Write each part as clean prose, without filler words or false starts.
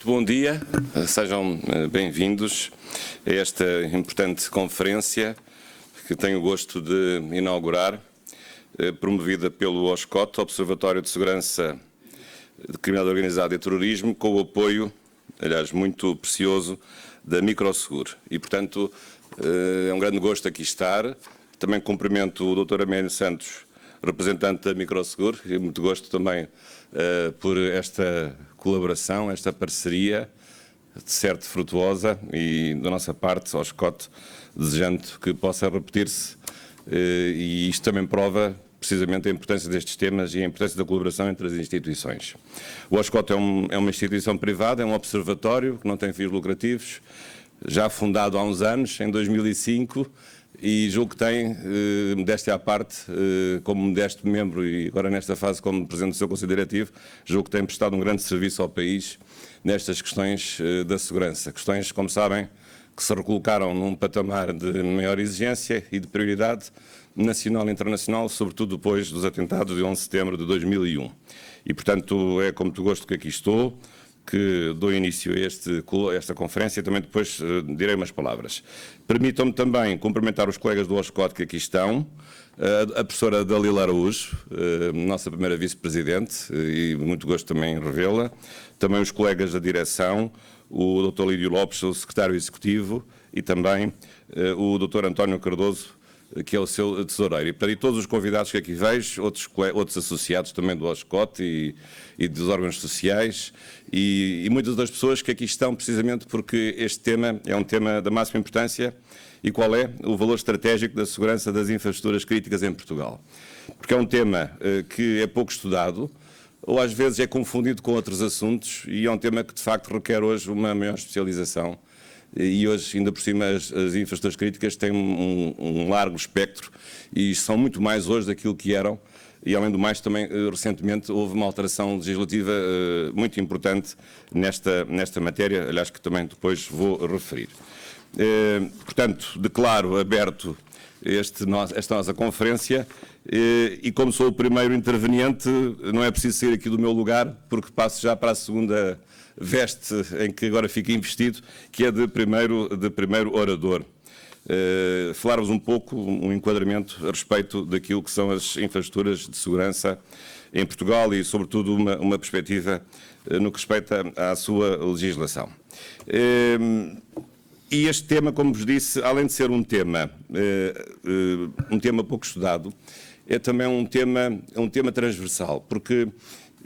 Muito bom dia, sejam bem-vindos a esta importante conferência que tenho o gosto de inaugurar, promovida pelo OSCOT, Observatório de Segurança de Criminalidade Organizada e Terrorismo, com o apoio, aliás, muito precioso, da Microsegur. E, portanto, é um grande gosto aqui estar. Também cumprimento o Dr. Amélio Santos, representante da Microsegur, e muito gosto também por esta colaboração, esta parceria, de certo frutuosa, e da nossa parte, ao OSCOT, desejando que possa repetir-se, e isto também prova precisamente a importância destes temas e a importância da colaboração entre as instituições. O OSCOT é uma instituição privada, é um observatório que não tem fins lucrativos, já fundado há uns anos, em 2005, e julgo que tem, modéstia à parte, como modesto membro e agora nesta fase como Presidente do seu Conselho Diretivo, julgo que tem prestado um grande serviço ao país nestas questões da segurança. Questões, como sabem, que se recolocaram num patamar de maior exigência e de prioridade nacional e internacional, sobretudo depois dos atentados de 11 de setembro de 2001. E, portanto, é com muito gosto que aqui estou, que dou início a esta conferência e também depois direi umas palavras. Permitam-me também cumprimentar os colegas do OSCOT que aqui estão, a professora Dalila Araújo, nossa primeira vice-presidente, e muito gosto também em revê-la, também os colegas da direção, o Dr. Lídio Lopes, o secretário executivo, e também o Dr. António Cardoso, que é o seu tesoureiro. E, portanto, todos os convidados que aqui vejo, outros associados também do OSCOT e dos órgãos sociais, e muitas das pessoas que aqui estão precisamente porque este tema é um tema da máxima importância. E qual é o valor estratégico da segurança das infraestruturas críticas em Portugal? Porque é um tema que é pouco estudado, ou às vezes é confundido com outros assuntos, e é um tema que de facto requer hoje uma maior especialização. E hoje, ainda por cima, as infraestruturas críticas têm um largo espectro e são muito mais hoje daquilo que eram. E, além do mais, também, recentemente, houve uma alteração legislativa muito importante nesta matéria, aliás, que também depois vou referir. Portanto, declaro aberto esta nossa conferência e, como sou o primeiro interveniente, não é preciso sair aqui do meu lugar, porque passo já para a segunda veste em que agora fica investido, que é de primeiro orador. Falar-vos um pouco, um enquadramento a respeito daquilo que são as infraestruturas de segurança em Portugal e, sobretudo, uma perspectiva no que respeita à sua legislação. E este tema, como vos disse, além de ser um tema pouco estudado, é também um tema transversal, porque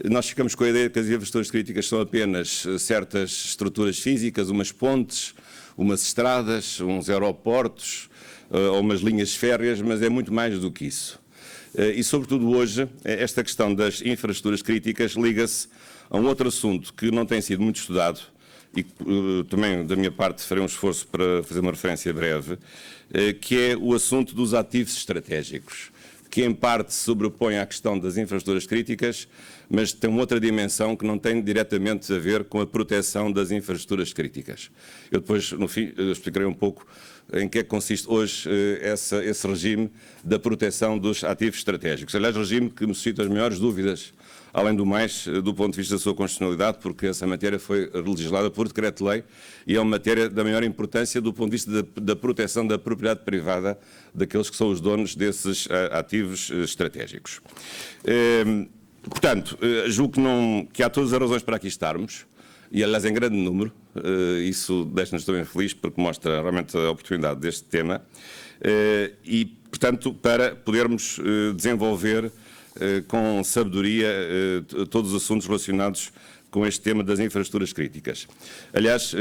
nós ficamos com a ideia que as infraestruturas críticas são apenas certas estruturas físicas, umas pontes, umas estradas, uns aeroportos ou umas linhas férreas, mas é muito mais do que isso. E, sobretudo hoje, esta questão das infraestruturas críticas liga-se a um outro assunto que não tem sido muito estudado e também, da minha parte, farei um esforço para fazer uma referência breve, que é o assunto dos ativos estratégicos, que em parte se sobrepõe à questão das infraestruturas críticas, mas tem outra dimensão que não tem diretamente a ver com a proteção das infraestruturas críticas. Eu depois, no fim, explicarei um pouco em que é que consiste hoje esse regime da proteção dos ativos estratégicos. Aliás, regime que me suscita as maiores dúvidas, além do mais, do ponto de vista da sua constitucionalidade, porque essa matéria foi legislada por decreto-lei e é uma matéria da maior importância do ponto de vista da proteção da propriedade privada daqueles que são os donos desses ativos estratégicos. Portanto, julgo que há todas as razões para aqui estarmos, e aliás em grande número, isso deixa-nos também felizes porque mostra realmente a oportunidade deste tema, e, portanto, para podermos desenvolver com sabedoria todos os assuntos relacionados com este tema das infraestruturas críticas. Aliás,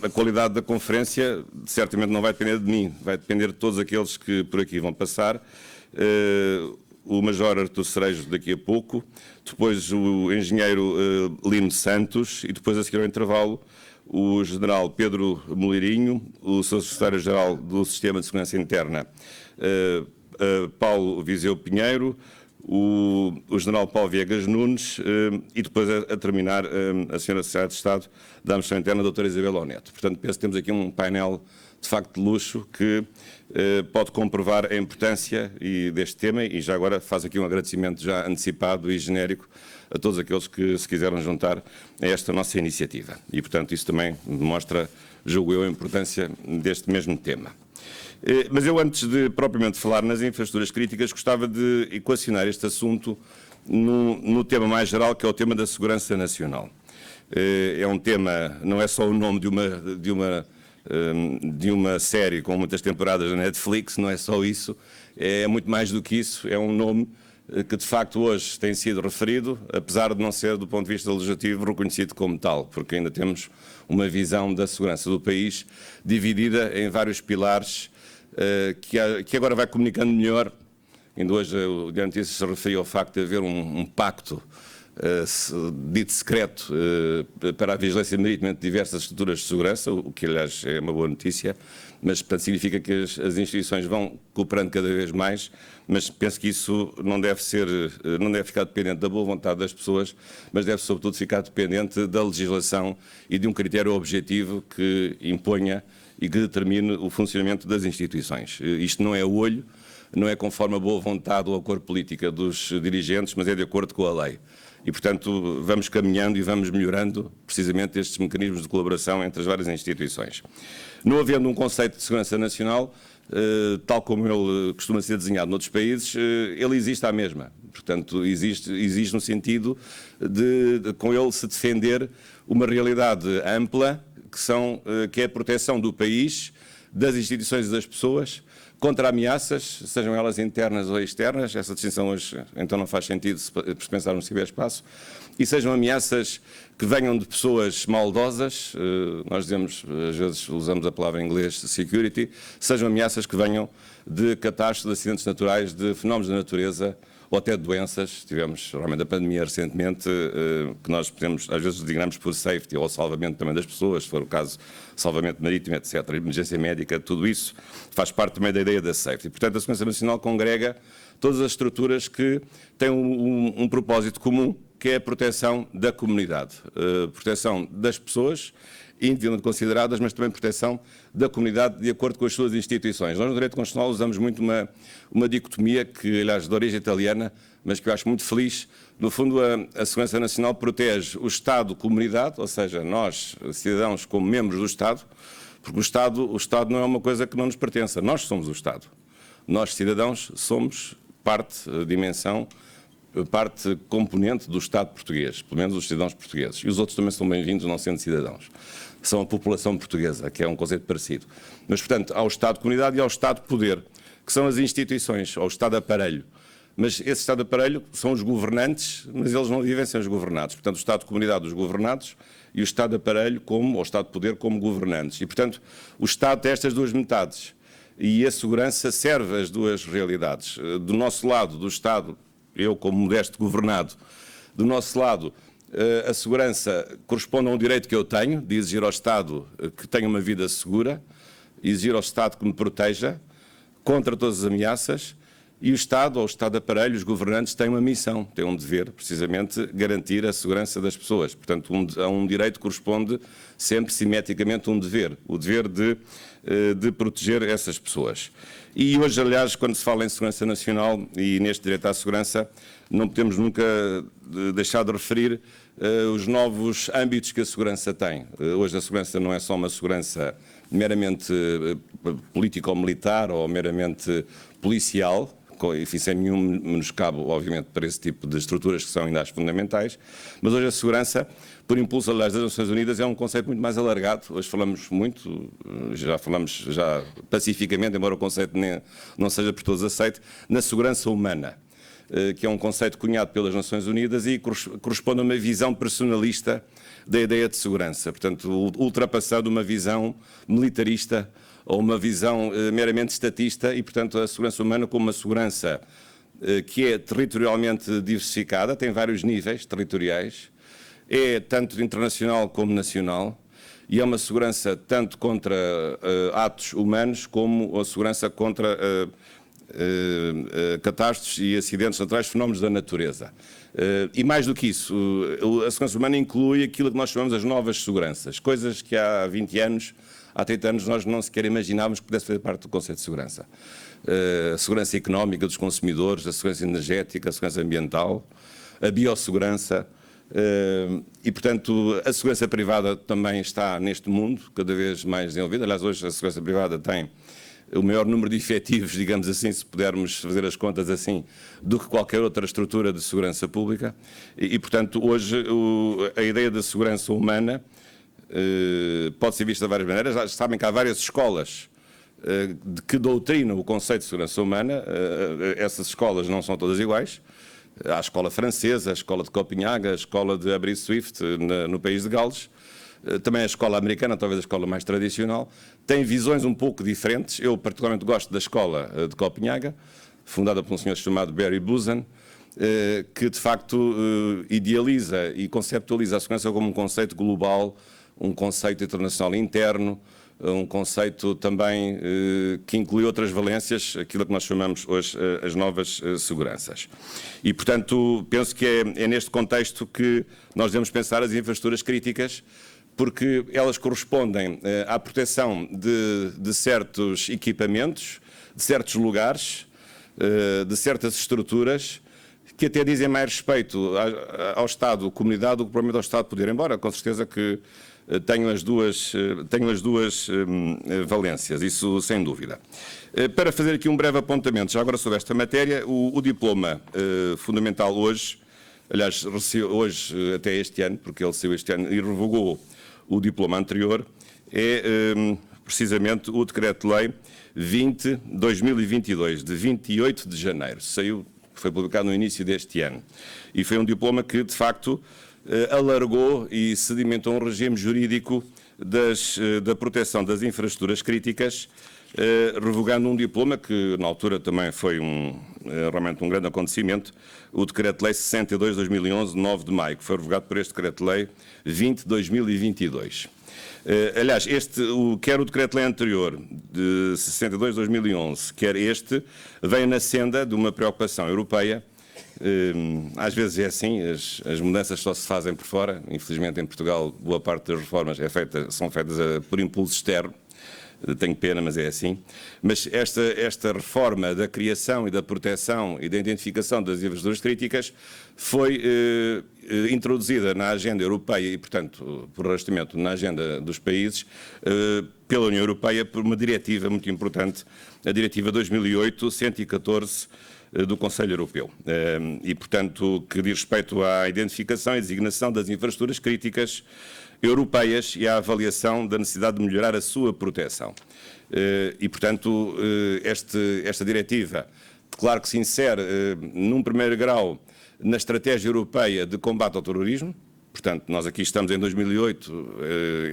a qualidade da conferência certamente não vai depender de mim, vai depender de todos aqueles que por aqui vão passar. O Major Artur Cerejo daqui a pouco, depois o Engenheiro Lino Santos e depois, a seguir ao intervalo, o General Pedro Moleirinho, o Secretário-Geral do Sistema de Segurança Interna, Paulo Viseu Pinheiro, o General Paulo Viegas Nunes e depois, a terminar, a Sra. Secretária de Estado da Administração Interna, a Dra. Isabel Oneto. Portanto, penso que temos aqui um painel de facto de luxo, que pode comprovar a importância deste tema, e já agora faz aqui um agradecimento já antecipado e genérico a todos aqueles que se quiseram juntar a esta nossa iniciativa. E, portanto, isso também demonstra, julgo eu, a importância deste mesmo tema. Mas eu, antes de propriamente falar nas infraestruturas críticas, gostava de equacionar este assunto no tema mais geral, que é o tema da segurança nacional. É um tema, não é só o nome de uma série com muitas temporadas da Netflix, não é só isso, é muito mais do que isso, é um nome que de facto hoje tem sido referido, apesar de não ser do ponto de vista legislativo reconhecido como tal, porque ainda temos uma visão da segurança do país dividida em vários pilares que agora vai comunicando melhor. Ainda hoje o Diário de Notícias se referiu ao facto de haver um pacto dito secreto para a vigilância marítima de diversas estruturas de segurança, o que aliás é uma boa notícia, mas portanto significa que as instituições vão cooperando cada vez mais, mas penso que isso não deve ficar dependente da boa vontade das pessoas, mas deve sobretudo ficar dependente da legislação e de um critério objetivo que imponha e que determine o funcionamento das instituições. Isto não é o olho, não é conforme a boa vontade ou a cor política dos dirigentes, mas é de acordo com a lei. E, portanto, vamos caminhando e vamos melhorando precisamente estes mecanismos de colaboração entre as várias instituições. Não havendo um conceito de segurança nacional, tal como ele costuma ser desenhado noutros países, ele existe à mesma. Portanto, existe no sentido de com ele se defender uma realidade ampla, que é a proteção do país, das instituições e das pessoas, contra ameaças, sejam elas internas ou externas, essa distinção hoje então não faz sentido se pensar no ciberespaço, e sejam ameaças que venham de pessoas maldosas, nós dizemos, às vezes usamos a palavra em inglês security, sejam ameaças que venham de catástrofes, de acidentes naturais, de fenómenos da natureza, ou até de doenças. Tivemos realmente a pandemia recentemente, que nós podemos, às vezes designamos por safety ou salvamento também das pessoas, se for o caso, salvamento marítimo, etc., emergência médica, tudo isso faz parte também da ideia da safety. Portanto, a Segurança Nacional congrega todas as estruturas que têm um propósito comum, que é a proteção da comunidade, proteção das pessoas, individualmente consideradas, mas também proteção da comunidade de acordo com as suas instituições. Nós no direito constitucional usamos muito uma dicotomia que, aliás, de origem italiana, mas que eu acho muito feliz. No fundo, a Segurança Nacional protege o Estado-comunidade, ou seja, nós, cidadãos, como membros do Estado, porque o Estado não é uma coisa que não nos pertença, nós somos o Estado. Nós, cidadãos, somos parte, dimensão, parte componente do Estado português, pelo menos os cidadãos portugueses. E os outros também são bem-vindos, não sendo cidadãos. São a população portuguesa, que é um conceito parecido. Mas, portanto, há o Estado-comunidade e há o Estado-poder, que são as instituições, ou o Estado-aparelho. Mas esse Estado-aparelho são os governantes, mas eles não vivem sem os governados. Portanto, o Estado-comunidade dos governados e o Estado-aparelho, ou o Estado-poder, como governantes. E, portanto, o Estado tem estas duas metades. E a segurança serve as duas realidades. Do nosso lado, do Estado, eu como modesto governado, do nosso lado, a segurança corresponde a um direito que eu tenho, de exigir ao Estado que tenha uma vida segura, exigir ao Estado que me proteja contra todas as ameaças, e o Estado, ou o Estado-aparelho, os governantes, têm uma missão, têm um dever, precisamente, garantir a segurança das pessoas. Portanto, a um direito corresponde sempre, simetricamente, um dever, o dever de proteger essas pessoas. E hoje, aliás, quando se fala em segurança nacional e neste direito à segurança, não podemos nunca deixar de referir os novos âmbitos que a segurança tem. Hoje a segurança não é só uma segurança meramente político-militar ou meramente policial, enfim, sem nenhum menoscabo, obviamente, para esse tipo de estruturas que são ainda as fundamentais, mas hoje a segurança, por impulso, aliás, das Nações Unidas, é um conceito muito mais alargado. Hoje falamos muito, já falamos pacificamente, embora o conceito não seja por todos aceito, na segurança humana, que é um conceito cunhado pelas Nações Unidas e corresponde a uma visão personalista da ideia de segurança, portanto, ultrapassando uma visão militarista ou uma visão meramente estatista e, portanto, a segurança humana como uma segurança que é territorialmente diversificada, tem vários níveis territoriais, é tanto internacional como nacional e é uma segurança tanto contra atos humanos como a segurança contra catástrofes e acidentes naturais, fenómenos da natureza. E mais do que isso, a segurança humana inclui aquilo que nós chamamos as novas seguranças, coisas que há 20 anos há 30 anos nós não sequer imaginávamos que pudesse fazer parte do conceito de segurança. A segurança económica dos consumidores, a segurança energética, a segurança ambiental, a biossegurança. E, portanto, a segurança privada também está neste mundo, cada vez mais desenvolvida. Aliás, hoje a segurança privada tem o maior número de efetivos, digamos assim, se pudermos fazer as contas assim, do que qualquer outra estrutura de segurança pública. E portanto, hoje a ideia da segurança humana pode ser vista de várias maneiras. Já sabem que há várias escolas que doutrinam o conceito de segurança humana. Essas escolas não são todas iguais. Há a escola francesa, a escola de Copenhaga, a escola de Aberystwyth, no país de Gales. Também a escola americana, talvez a escola mais tradicional, tem visões um pouco diferentes. Eu particularmente gosto da escola de Copenhaga, fundada por um senhor chamado Barry Boozan, que de facto idealiza e conceptualiza a segurança como um conceito global, um conceito internacional interno, um conceito também que inclui outras valências, aquilo que nós chamamos hoje as novas seguranças. E, portanto, penso que é neste contexto que nós devemos pensar as infraestruturas críticas, porque elas correspondem à proteção de certos equipamentos, de certos lugares, de certas estruturas, que até dizem mais respeito ao Estado-comunidade do que propriamente ao Estado-poder, embora com certeza que tenham as duas valências, isso sem dúvida. Para fazer aqui um breve apontamento, já agora sobre esta matéria, o diploma fundamental hoje, aliás, hoje até este ano, porque ele saiu este ano e revogou o diploma anterior, é precisamente o Decreto-Lei 20/2022, de 28 de janeiro. Foi publicado no início deste ano. E foi um diploma que, de facto, alargou e sedimentou um regime jurídico da proteção das infraestruturas críticas, revogando um diploma que, na altura, também foi realmente um grande acontecimento, o Decreto-Lei 62/2011, 9 de maio, que foi revogado por este Decreto-Lei 20/2022. Aliás, quer o Decreto-Lei anterior, de 62/2011, quer este, vem na senda de uma preocupação europeia. Às vezes é assim, as mudanças só se fazem por fora. Infelizmente, em Portugal, boa parte das reformas são feitas por impulso externo. Tenho pena, mas é assim. Mas esta reforma da criação e da proteção e da identificação das infraestruturas críticas foi introduzida na agenda europeia e, portanto, por arrastamento na agenda dos países, pela União Europeia, por uma diretiva muito importante, a Diretiva 2008/114 do Conselho Europeu. E, portanto, que diz respeito à identificação e designação das infraestruturas críticas europeias e à avaliação da necessidade de melhorar a sua proteção. E, portanto, esta diretiva, claro que se insere, num primeiro grau, na estratégia europeia de combate ao terrorismo. Portanto, nós aqui estamos em 2008,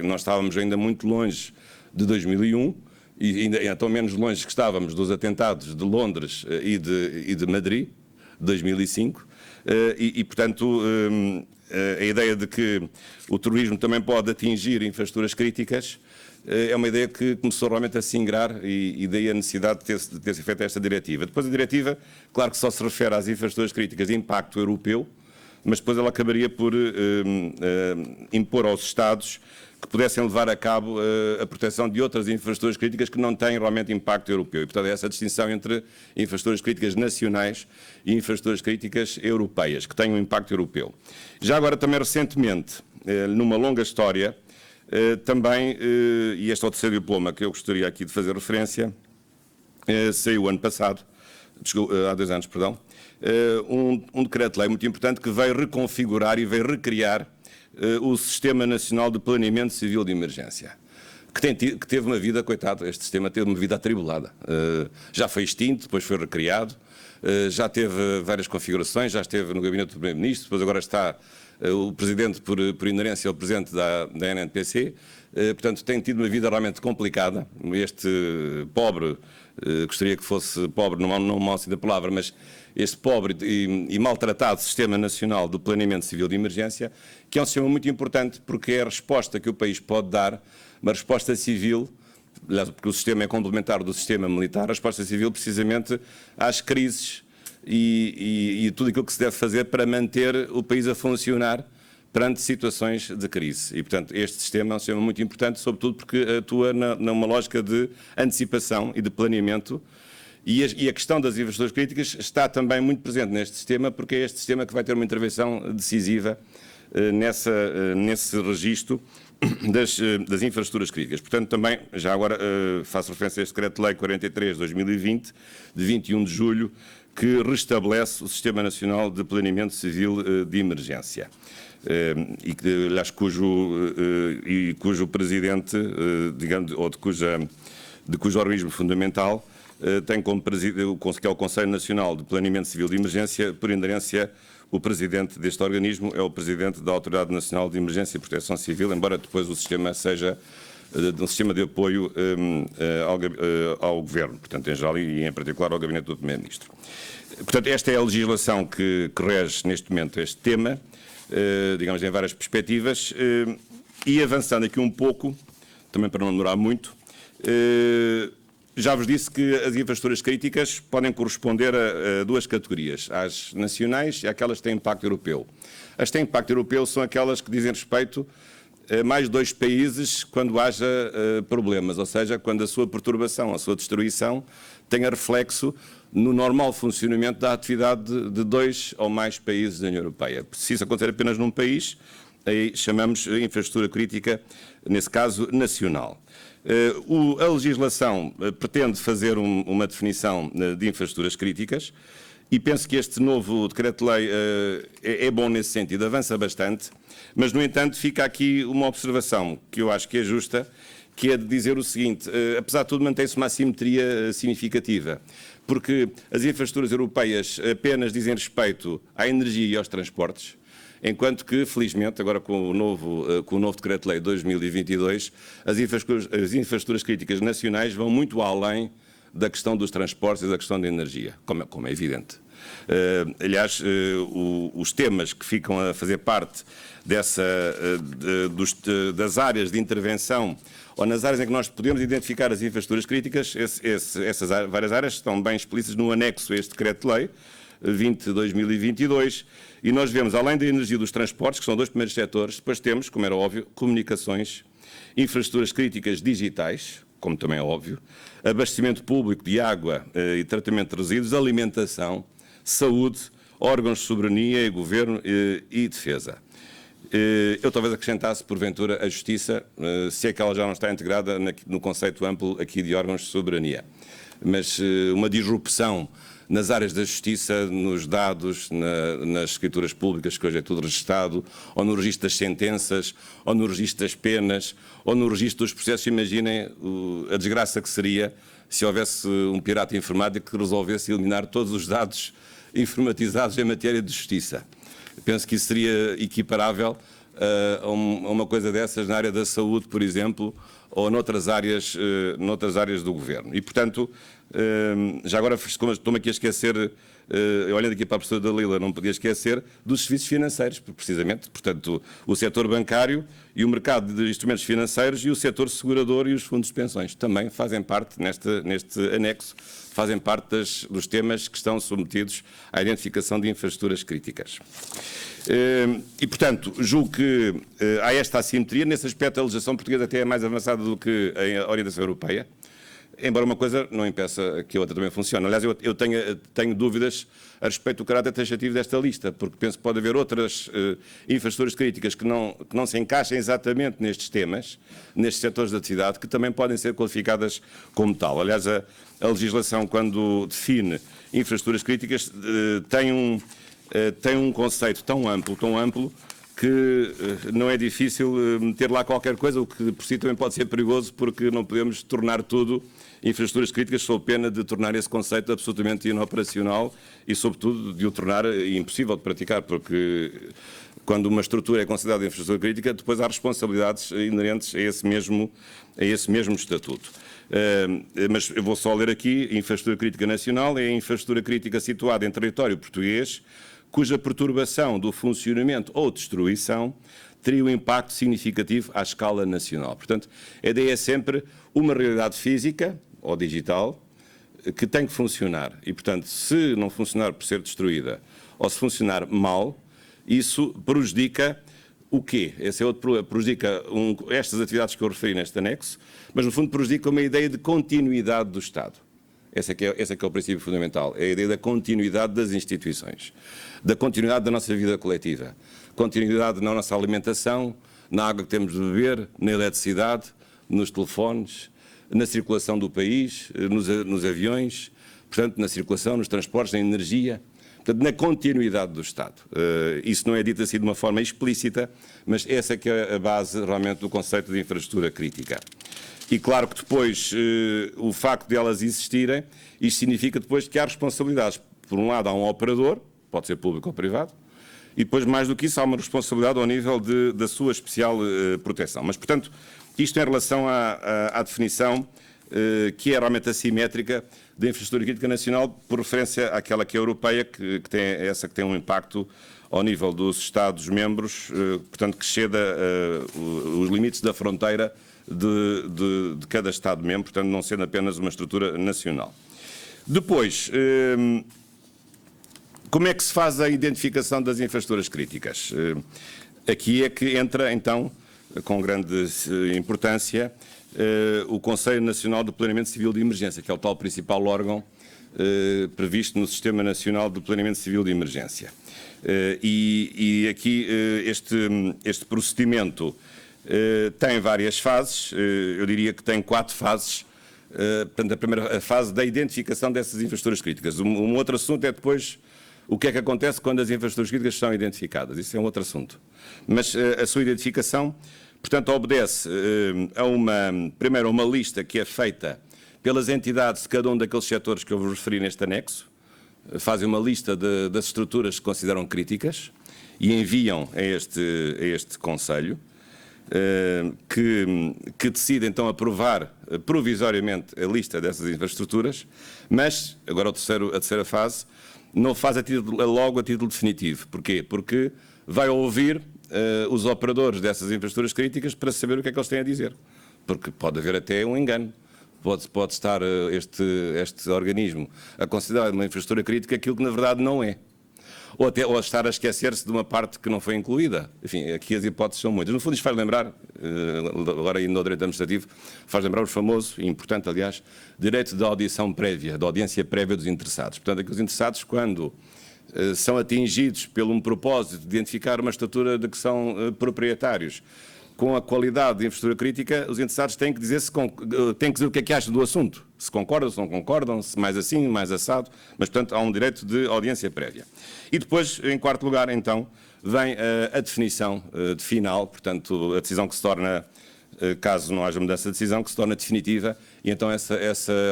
nós estávamos ainda muito longe de 2001, e ainda tão menos longe que estávamos dos atentados de Londres e de Madrid, de 2005, e portanto, a ideia de que o terrorismo também pode atingir infraestruturas críticas é uma ideia que começou realmente a se ingrar e daí a necessidade de ter-se feito esta diretiva. Depois a diretiva, claro que só se refere às infraestruturas críticas de impacto europeu, mas depois ela acabaria por impor aos Estados que pudessem levar a cabo a proteção de outras infraestruturas críticas que não têm realmente impacto europeu. E, portanto, é essa distinção entre infraestruturas críticas nacionais e infraestruturas críticas europeias, que têm um impacto europeu. Já agora, também recentemente, numa longa história, também, e este é o terceiro diploma que eu gostaria aqui de fazer referência, saiu ano passado, há 2 anos, perdão, um decreto-lei muito importante que veio reconfigurar e veio recriar o Sistema Nacional de Planeamento Civil de Emergência, que teve uma vida, coitado, este sistema teve uma vida atribulada. Já foi extinto, depois foi recriado, já teve várias configurações, já esteve no gabinete do Primeiro-Ministro, depois agora está o Presidente, por inerência, é o Presidente da NNPC, portanto tem tido uma vida realmente complicada. Este pobre, gostaria que fosse pobre, não mau assim da palavra, mas este pobre e maltratado Sistema Nacional de Planeamento Civil de Emergência, que é um sistema muito importante porque é a resposta que o país pode dar, uma resposta civil, porque o sistema é complementar do sistema militar, a resposta civil precisamente às crises e tudo aquilo que se deve fazer para manter o país a funcionar, perante situações de crise. E, portanto, este sistema é um sistema muito importante, sobretudo porque atua numa lógica de antecipação e de planeamento. E a questão das infraestruturas críticas está também muito presente neste sistema, porque é este sistema que vai ter uma intervenção decisiva nesse registro das infraestruturas críticas. Portanto, também, já agora faço referência a este Decreto-Lei 43/2020, de 21 de julho, que restabelece o Sistema Nacional de Planeamento Civil de Emergência. E que, aliás, cujo presidente, digamos, ou de cujo organismo fundamental, tem como presidente, que é o Conselho Nacional de Planeamento Civil de Emergência, por inerência, o presidente deste organismo é o presidente da Autoridade Nacional de Emergência e Proteção Civil, embora depois o sistema seja um sistema de apoio ao Governo, portanto, em geral e em particular ao Gabinete do Primeiro-Ministro. Portanto, esta é a legislação que rege neste momento este tema, digamos, em várias perspectivas, e avançando aqui um pouco, também para não demorar muito, já vos disse que as infraestruturas críticas podem corresponder a duas categorias, às nacionais e àquelas que têm impacto europeu. As que têm impacto europeu são aquelas que dizem respeito a mais dois países quando haja problemas, ou seja, quando a sua perturbação, a sua destruição tenha reflexo no normal funcionamento da atividade de dois ou mais países da União Europeia. Se isso acontecer apenas num país, aí chamamos infraestrutura crítica, nesse caso, nacional. A legislação pretende fazer uma definição de infraestruturas críticas e penso que este novo decreto-lei é bom nesse sentido, avança bastante, mas, no entanto, fica aqui uma observação que eu acho que é justa, que é de dizer o seguinte: apesar de tudo, mantém-se uma assimetria significativa, porque as infraestruturas europeias apenas dizem respeito à energia e aos transportes, enquanto que, felizmente, agora com o novo Decreto-Lei 2022, as infraestruturas críticas nacionais vão muito além da questão dos transportes e da questão da energia, como é evidente. Aliás, os temas que ficam a fazer parte das áreas de intervenção, ou nas áreas em que nós podemos identificar as infraestruturas críticas, essas várias áreas estão bem explícitas no anexo a este Decreto-Lei 20/2022, e nós vemos, além da energia e dos transportes, que são dois primeiros setores, depois temos, como era óbvio, comunicações, infraestruturas críticas digitais, como também é óbvio, abastecimento público de água e tratamento de resíduos, alimentação, saúde, órgãos de soberania e governo e defesa. Eu talvez acrescentasse, porventura, a justiça, se é que ela já não está integrada no conceito amplo aqui de órgãos de soberania. Mas uma disrupção nas áreas da justiça, nos dados, nas escrituras públicas, que hoje é tudo registado, ou no registro das sentenças, ou no registro das penas, ou no registro dos processos. Imaginem a desgraça que seria se houvesse um pirata informático que resolvesse eliminar todos os dados informatizados em matéria de justiça. Penso que isso seria equiparável a uma coisa dessas na área da saúde, por exemplo, ou noutras áreas do Governo. E, portanto, já agora, como estou-me aqui a esquecer, olhando aqui para a professora Dalila, não podia esquecer dos serviços financeiros, precisamente. Portanto, o setor bancário e o mercado de instrumentos financeiros e o setor segurador e os fundos de pensões também fazem parte, neste anexo, fazem parte dos temas que estão submetidos à identificação de infraestruturas críticas. E, portanto, julgo que há esta assimetria. Nesse aspecto, a legislação portuguesa até é mais avançada do que a orientação europeia, embora uma coisa não impeça que a outra também funcione. Aliás, eu tenho dúvidas a respeito do caráter taxativo desta lista, porque penso que pode haver outras infraestruturas críticas que não se encaixem exatamente nestes temas, nestes setores de atividade, que também podem ser qualificadas como tal. Aliás, a legislação, quando define infraestruturas críticas, tem um conceito tão amplo, que não é difícil meter lá qualquer coisa, o que por si também pode ser perigoso, porque não podemos tornar tudo infraestruturas críticas sob pena de tornar esse conceito absolutamente inoperacional e, sobretudo, de o tornar impossível de praticar, porque quando uma estrutura é considerada infraestrutura crítica, depois há responsabilidades inerentes a esse mesmo estatuto. Mas eu vou só ler aqui: infraestrutura crítica nacional é a infraestrutura crítica situada em território português cuja perturbação do funcionamento ou destruição teria um impacto significativo à escala nacional. Portanto, a ideia é sempre uma realidade física ou digital que tem que funcionar. E, portanto, se não funcionar por ser destruída ou se funcionar mal, isso prejudica o quê? Esse é outro problema. Prejudica estas atividades que eu referi neste anexo, mas no fundo prejudica uma ideia de continuidade do Estado. Esse é que é o princípio fundamental, é a ideia da continuidade das instituições, da continuidade da nossa vida coletiva, continuidade na nossa alimentação, na água que temos de beber, na eletricidade, nos telefones, na circulação do país, nos aviões, portanto, na circulação, nos transportes, na energia, portanto, na continuidade do Estado. Isso não é dito assim de uma forma explícita, mas essa é que é a base realmente do conceito de infraestrutura crítica. E claro que depois o facto de elas existirem, isto significa depois que há responsabilidades. Por um lado há um operador, pode ser público ou privado, e depois mais do que isso há uma responsabilidade ao nível da sua especial proteção. Mas, portanto, isto em relação à definição que é realmente assimétrica da infraestrutura crítica nacional, por referência àquela que é europeia, que tem um impacto ao nível dos Estados-membros, portanto, que exceda os limites da fronteira de cada Estado-membro, portanto, não sendo apenas uma estrutura nacional. Depois, como é que se faz a identificação das infraestruturas críticas? Aqui é que entra, então, com grande importância, o Conselho Nacional do Planeamento Civil de Emergência, que é o tal principal órgão previsto no Sistema Nacional do Planeamento Civil de Emergência. E aqui este procedimento tem várias fases, eu diria que tem 4 fases. Portanto, a primeira fase da identificação dessas infraestruturas críticas. Um outro assunto é depois o que é que acontece quando as infraestruturas críticas são identificadas. Isso é um outro assunto. Mas a sua identificação, portanto, obedece primeiro a uma lista que é feita pelas entidades de cada um daqueles setores que eu vos referi neste anexo. Fazem uma lista das estruturas que consideram críticas e enviam a este Conselho, que decide então aprovar provisoriamente a lista dessas infraestruturas, mas, agora a terceira fase, não faz logo a título definitivo. Porquê? Porque vai ouvir os operadores dessas infraestruturas críticas para saber o que é que eles têm a dizer. Porque pode haver até um engano. Pode estar este organismo a considerar uma infraestrutura crítica aquilo que na verdade não é. Ou estar a esquecer-se de uma parte que não foi incluída. Enfim, aqui as hipóteses são muitas. No fundo, isto faz lembrar, agora indo ao direito administrativo, faz lembrar o famoso, e importante, aliás, direito da audição prévia, da audiência prévia dos interessados. Portanto, é que os interessados, quando são atingidos por um propósito de identificar uma estrutura de que são proprietários, com a qualidade de infraestrutura crítica, os interessados têm que dizer o que é que acham do assunto. Se concordam, se não concordam, se mais assim, mais assado. Mas, portanto, há um direito de audiência prévia. E depois, em quarto lugar, então, vem a definição de final, portanto, a decisão que se torna, caso não haja mudança de decisão, que se torna definitiva, e então essa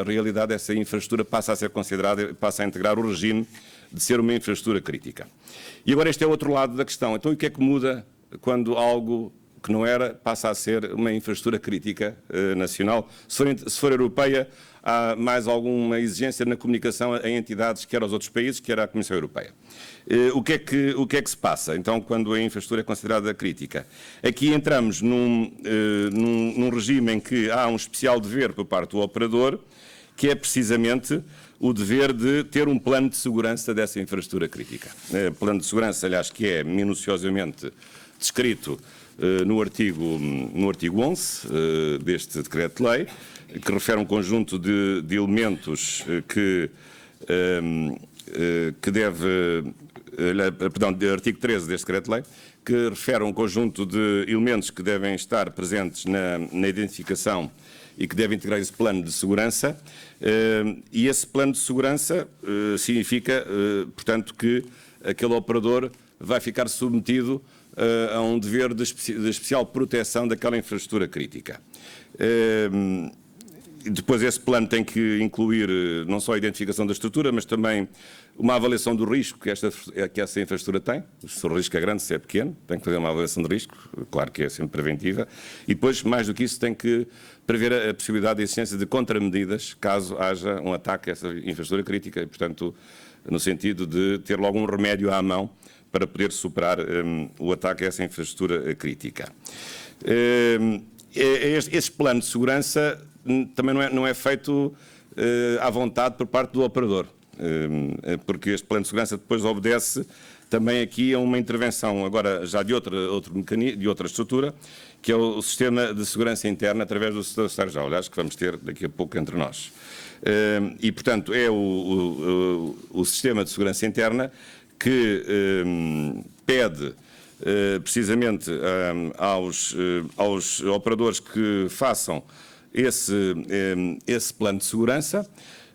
realidade, essa infraestrutura passa a ser considerada, passa a integrar o regime de ser uma infraestrutura crítica. E agora este é o outro lado da questão. Então, o que é que muda quando algo que não era, passa a ser uma infraestrutura crítica nacional? Se for europeia, há mais alguma exigência na comunicação a entidades, quer aos outros países, quer à Comissão Europeia. O que é que se passa, então, quando a infraestrutura é considerada crítica? Aqui entramos num regime em que há um especial dever por parte do operador, que é precisamente o dever de ter um plano de segurança dessa infraestrutura crítica. Plano de segurança, aliás, que é minuciosamente descrito no artigo 11 deste decreto-lei, que refere um conjunto de elementos que deve, perdão, artigo 13 deste decreto-lei, que refere um conjunto de elementos que devem estar presentes na identificação e que devem integrar esse plano de segurança, e esse plano de segurança significa, portanto, que aquele operador vai ficar submetido a um dever de especial proteção daquela infraestrutura crítica. Depois esse plano tem que incluir não só a identificação da estrutura, mas também uma avaliação do risco que essa infraestrutura tem. Se o risco é grande, se é pequeno, tem que fazer uma avaliação de risco, claro que é sempre preventiva. E depois, mais do que isso, tem que prever a possibilidade de existência de contramedidas caso haja um ataque a essa infraestrutura crítica e, portanto, no sentido de ter logo um remédio à mão para poder superar o ataque a essa infraestrutura crítica. Este plano de segurança também não é feito à vontade por parte do operador. porque este plano de segurança depois obedece também aqui a uma intervenção, agora já de outro mecanismo, de outra estrutura, que é o Sistema de Segurança Interna através do Secretário-Geral, aliás, que vamos ter daqui a pouco entre nós. E, portanto, é o Sistema de Segurança Interna que pede precisamente aos operadores que façam esse plano de segurança.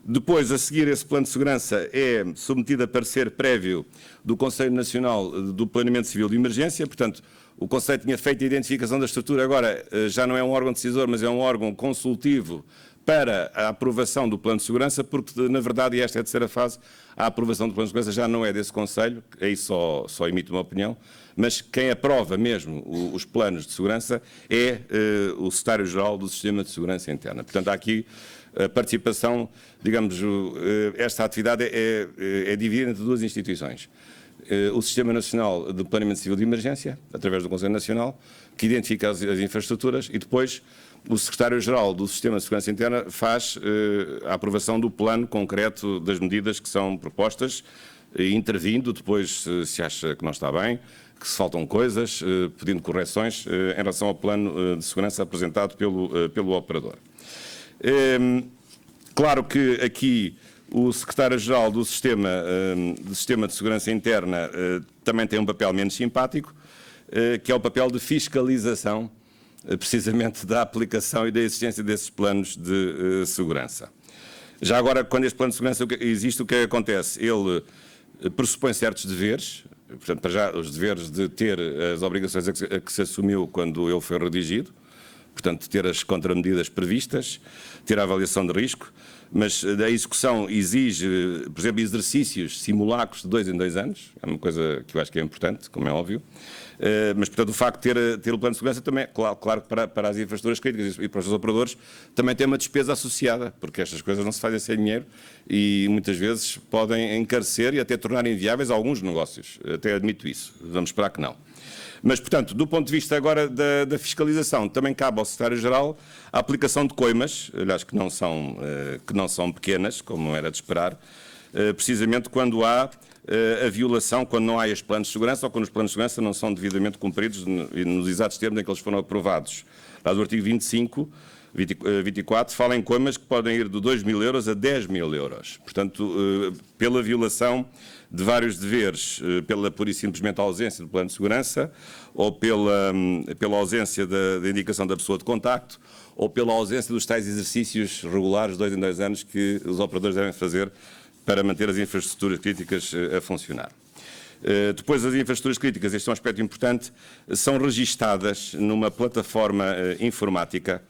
Depois, a seguir, esse plano de segurança é submetido a parecer prévio do Conselho Nacional do Planeamento Civil de Emergência. Portanto, o Conselho tinha feito a identificação da estrutura, agora já não é um órgão decisor, mas é um órgão consultivo para a aprovação do plano de segurança, porque, na verdade, e esta é a terceira fase, a aprovação do plano de segurança já não é desse Conselho, aí só emite uma opinião, mas quem aprova mesmo os planos de segurança é o Secretário-Geral do Sistema de Segurança Interna. Portanto, há aqui a participação, digamos, esta atividade é dividida entre duas instituições. O Sistema Nacional de Planeamento Civil de Emergência, através do Conselho Nacional, que identifica as infraestruturas, e depois o Secretário-Geral do Sistema de Segurança Interna faz a aprovação do plano concreto das medidas que são propostas, intervindo depois se acha que não está bem, que se faltam coisas, pedindo correções em relação ao plano de segurança apresentado pelo operador. Claro que aqui o Secretário-Geral do Sistema de Segurança Interna também tem um papel menos simpático, que é o papel de fiscalização, precisamente da aplicação e da existência desses planos de segurança. Já agora, quando este plano de segurança existe, o que acontece? Ele pressupõe certos deveres, portanto, para já os deveres de ter as obrigações a que se assumiu quando ele foi redigido, portanto, ter as contramedidas previstas, ter a avaliação de risco, mas a execução exige, por exemplo, exercícios simulacros de 2 em 2 anos, é uma coisa que eu acho que é importante, como é óbvio, mas, portanto, o facto de ter o plano de segurança também, claro que para as infraestruturas críticas e para os operadores, também tem uma despesa associada, porque estas coisas não se fazem sem dinheiro e muitas vezes podem encarecer e até tornar inviáveis alguns negócios, até admito isso, vamos esperar que não. Mas, portanto, do ponto de vista agora da fiscalização, também cabe ao Secretário-Geral a aplicação de coimas, aliás, que não são pequenas, como era de esperar, precisamente quando há a violação, quando não há estes planos de segurança ou quando os planos de segurança não são devidamente cumpridos nos exatos termos em que eles foram aprovados. Lá do artigo 24, fala em coimas que podem ir de 2.000 euros a 10.000 euros. Portanto, pela violação de vários deveres, pela pura e simplesmente ausência do plano de segurança, ou pela ausência da indicação da pessoa de contacto, ou pela ausência dos tais exercícios regulares, 2 em 2 anos, que os operadores devem fazer para manter as infraestruturas críticas a funcionar. Depois, as infraestruturas críticas, este é um aspecto importante, são registadas numa plataforma informática.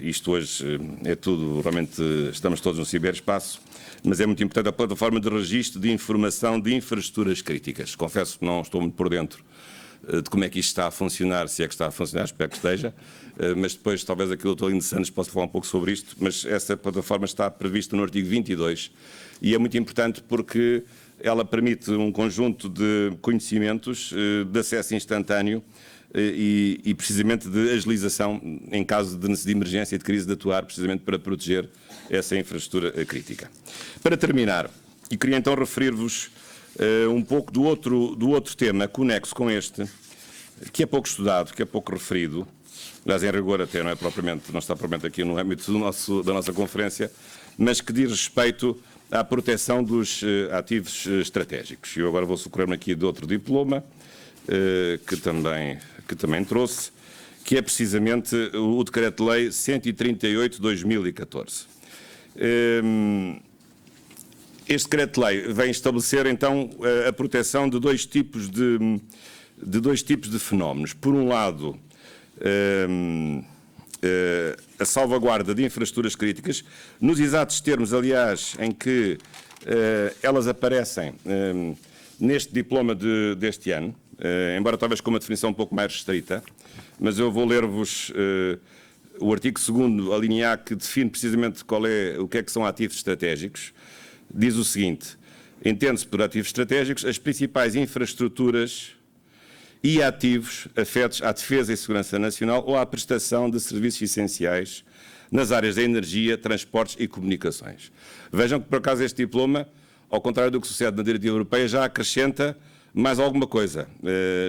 Isto hoje é tudo, realmente estamos todos no ciberespaço, mas é muito importante a plataforma de registro de informação de infraestruturas críticas. Confesso que não estou muito por dentro de como é que isto está a funcionar, se é que está a funcionar, espero que esteja, mas depois talvez aqui o Dr. Lindo Santos possa falar um pouco sobre isto, mas essa plataforma está prevista no artigo 22 e é muito importante porque ela permite um conjunto de conhecimentos de acesso instantâneo e precisamente de agilização em caso de emergência e de crise de atuar, precisamente para proteger essa infraestrutura crítica. Para terminar, e queria então referir-vos um pouco do outro tema conexo com este, que é pouco estudado, que é pouco referido, aliás, em rigor até não está propriamente aqui no âmbito da nossa conferência, mas que diz respeito à proteção dos ativos estratégicos. Eu agora vou socorrer-me aqui de outro diploma, que também trouxe, que é precisamente o Decreto-Lei 138/2014. Este Decreto-Lei vem estabelecer, então, a proteção de dois tipos de fenómenos. Por um lado, a salvaguarda de infraestruturas críticas, nos exatos termos, aliás, em que elas aparecem neste diploma deste ano, embora talvez com uma definição um pouco mais restrita, mas eu vou ler-vos o artigo 2º, a linha A, que define precisamente o que são ativos estratégicos. Diz o seguinte: entende-se por ativos estratégicos as principais infraestruturas e ativos afetos à defesa e segurança nacional ou à prestação de serviços essenciais nas áreas da energia, transportes e comunicações. Vejam que, por acaso, este diploma, ao contrário do que sucede na diretiva europeia, já acrescenta mais alguma coisa,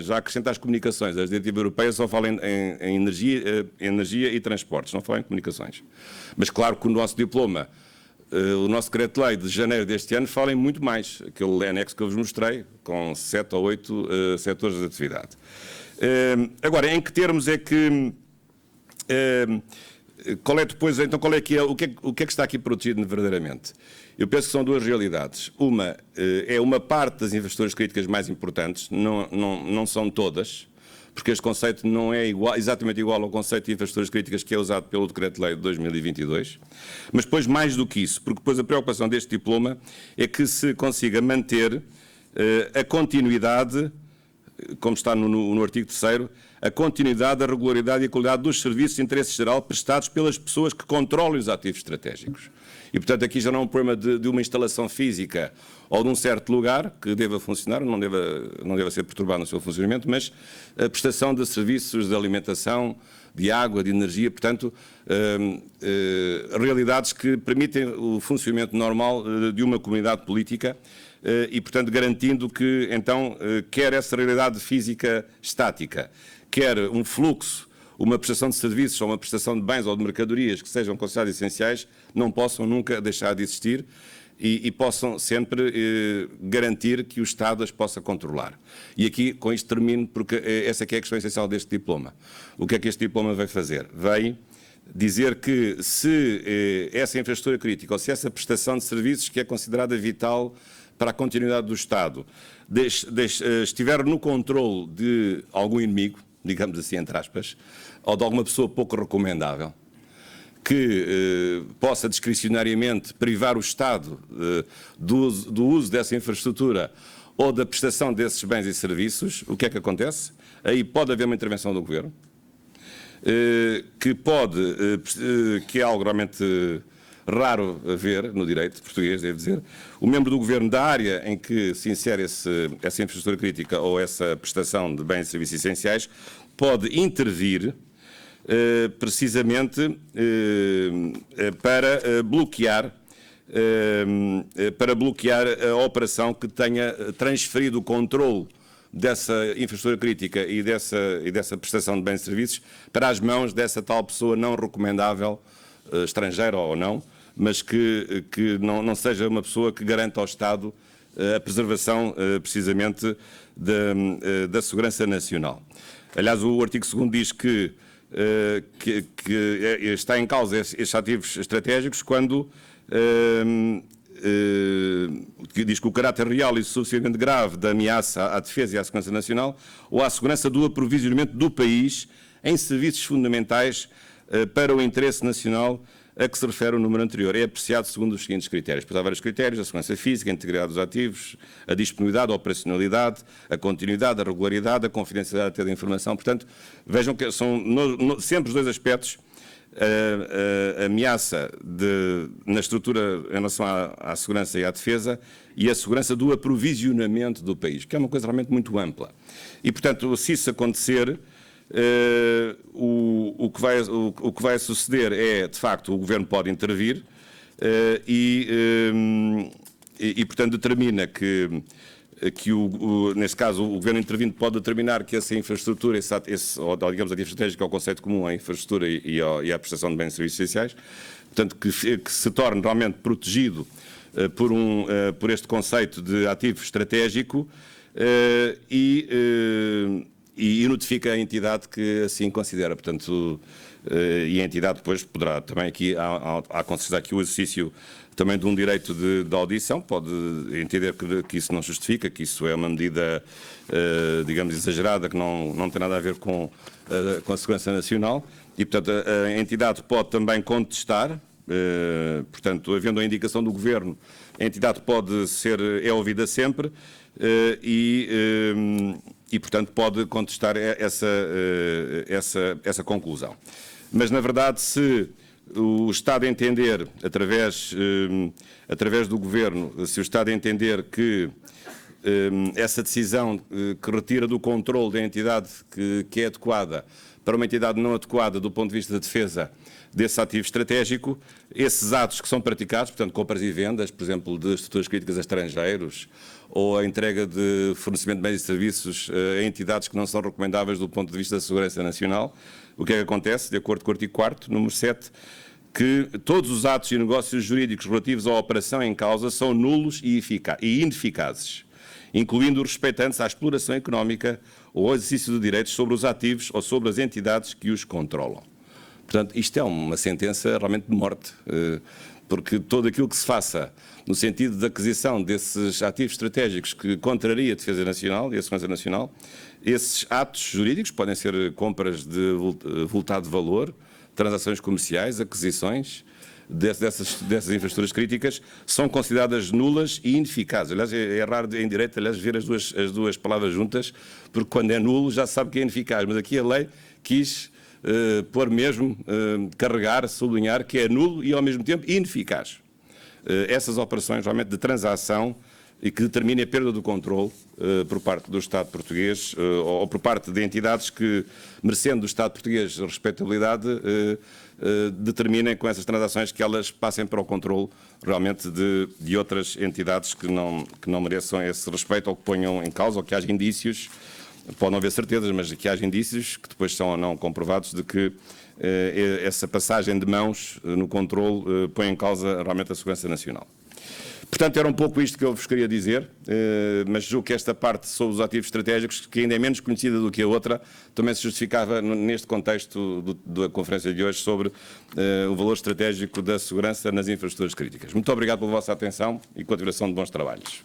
já acrescenta as comunicações. A diretiva europeia só fala em energia e transportes, não fala em comunicações. Mas claro que o nosso diploma, o nosso decreto-lei de janeiro deste ano, fala em muito mais. Aquele anexo que eu vos mostrei, com 7 ou 8 setores de atividade. Agora, em que termos é que... qual é depois, então, o que é que está aqui protegido verdadeiramente? Eu penso que são duas realidades. Uma é uma parte das infraestruturas críticas mais importantes, não são todas, porque este conceito não é exatamente igual ao conceito de infraestruturas críticas que é usado pelo Decreto-Lei de 2022, mas depois mais do que isso, porque depois a preocupação deste diploma é que se consiga manter a continuidade, como está no artigo 3º, a continuidade, a regularidade e a qualidade dos serviços de interesse geral prestados pelas pessoas que controlam os ativos estratégicos. E, portanto, aqui já não é um problema de uma instalação física ou de um certo lugar que deva funcionar, não deva ser perturbado no seu funcionamento, mas a prestação de serviços de alimentação, de água, de energia, portanto, realidades que permitem o funcionamento normal de uma comunidade política e, portanto, garantindo que, então, quer essa realidade física estática, quer um fluxo, uma prestação de serviços ou uma prestação de bens ou de mercadorias que sejam considerados essenciais, não possam nunca deixar de existir e possam sempre garantir que o Estado as possa controlar. E aqui, com isto termino, porque essa aqui é a questão essencial deste diploma. O que é que este diploma vai fazer? Vai dizer que se essa infraestrutura crítica ou se essa prestação de serviços que é considerada vital para a continuidade do Estado estiver no controle de algum inimigo, digamos assim, entre aspas, ou de alguma pessoa pouco recomendável, que possa discricionariamente privar o Estado do uso dessa infraestrutura ou da prestação desses bens e serviços, o que é que acontece? Aí pode haver uma intervenção do Governo, que é algo realmente raro a ver no direito português, devo dizer. O membro do Governo da área em que se insere essa infraestrutura crítica ou essa prestação de bens e serviços essenciais pode intervir precisamente para bloquear a operação que tenha transferido o controle dessa infraestrutura crítica e dessa prestação de bens e serviços para as mãos dessa tal pessoa não recomendável, estrangeira ou não, mas que não seja uma pessoa que garanta ao Estado a preservação precisamente da segurança nacional. Aliás, o artigo 2º diz que está em causa estes ativos estratégicos quando diz que o caráter real e suficientemente grave da ameaça à defesa e à segurança nacional ou à segurança do aprovisionamento do país em serviços fundamentais para o interesse nacional a que se refere o número anterior. É apreciado segundo os seguintes critérios. Pois há vários critérios: a segurança física, a integridade dos ativos, a disponibilidade, a operacionalidade, a continuidade, a regularidade, a confidencialidade até da informação. Portanto, vejam que são sempre os dois aspectos. A ameaça na estrutura em relação à segurança e à defesa e a segurança do aprovisionamento do país, que é uma coisa realmente muito ampla. E, portanto, se isso acontecer, o que vai suceder é, de facto, o Governo pode intervir portanto, determina que neste caso, o Governo intervindo pode determinar que essa infraestrutura, ou digamos, a ativa estratégica é o conceito comum à infraestrutura e à prestação de bens e serviços essenciais, portanto, que se torne realmente protegido por este conceito de ativo estratégico e notifica a entidade que assim considera. Portanto, e a entidade depois poderá também aqui, há com certeza aqui o exercício também de um direito de audição, pode entender que isso não justifica, que isso é uma medida, digamos, exagerada, que não tem nada a ver com a segurança nacional, e, portanto, a entidade pode também contestar, portanto, havendo a indicação do Governo, a entidade é ouvida sempre e, portanto, pode contestar essa conclusão. Mas, na verdade, se o Estado entender, através do Governo, se o Estado entender que essa decisão que retira do controle da entidade que é adequada para uma entidade não adequada do ponto de vista da defesa desse ativo estratégico, esses atos que são praticados, portanto, compras e vendas, por exemplo, de estruturas críticas a estrangeiros, ou a entrega de fornecimento de meios e serviços a entidades que não são recomendáveis do ponto de vista da segurança nacional, o que é que acontece? De acordo com o artigo 4º, número 7, que todos os atos e negócios jurídicos relativos à operação em causa são nulos e ineficazes, incluindo os respeitantes à exploração económica ou ao exercício de direitos sobre os ativos ou sobre as entidades que os controlam. Portanto, isto é uma sentença realmente de morte, porque todo aquilo que se faça no sentido da aquisição desses ativos estratégicos que contraria a defesa nacional e a segurança nacional, esses atos jurídicos podem ser compras de voltado de valor, transações comerciais, aquisições dessas infraestruturas críticas, são consideradas nulas e ineficazes. Aliás, é raro em direito, aliás, ver as duas palavras juntas, porque quando é nulo já se sabe que é ineficaz, mas aqui a lei quis pôr mesmo, carregar, sublinhar que é nulo e ao mesmo tempo ineficaz. Essas operações realmente de transação e que determinem a perda do controle por parte do Estado português ou por parte de entidades que, merecendo do Estado português respeitabilidade, determinem com essas transações que elas passem para o controle realmente de outras entidades que não mereçam esse respeito ou que ponham em causa ou que haja indícios, pode não haver certezas, mas que haja indícios que depois são ou não comprovados de que essa passagem de mãos no controle põe em causa realmente a segurança nacional. Portanto, era um pouco isto que eu vos queria dizer, mas julgo que esta parte sobre os ativos estratégicos, que ainda é menos conhecida do que a outra, também se justificava neste contexto da conferência de hoje sobre o valor estratégico da segurança nas infraestruturas críticas. Muito obrigado pela vossa atenção e continuação de bons trabalhos.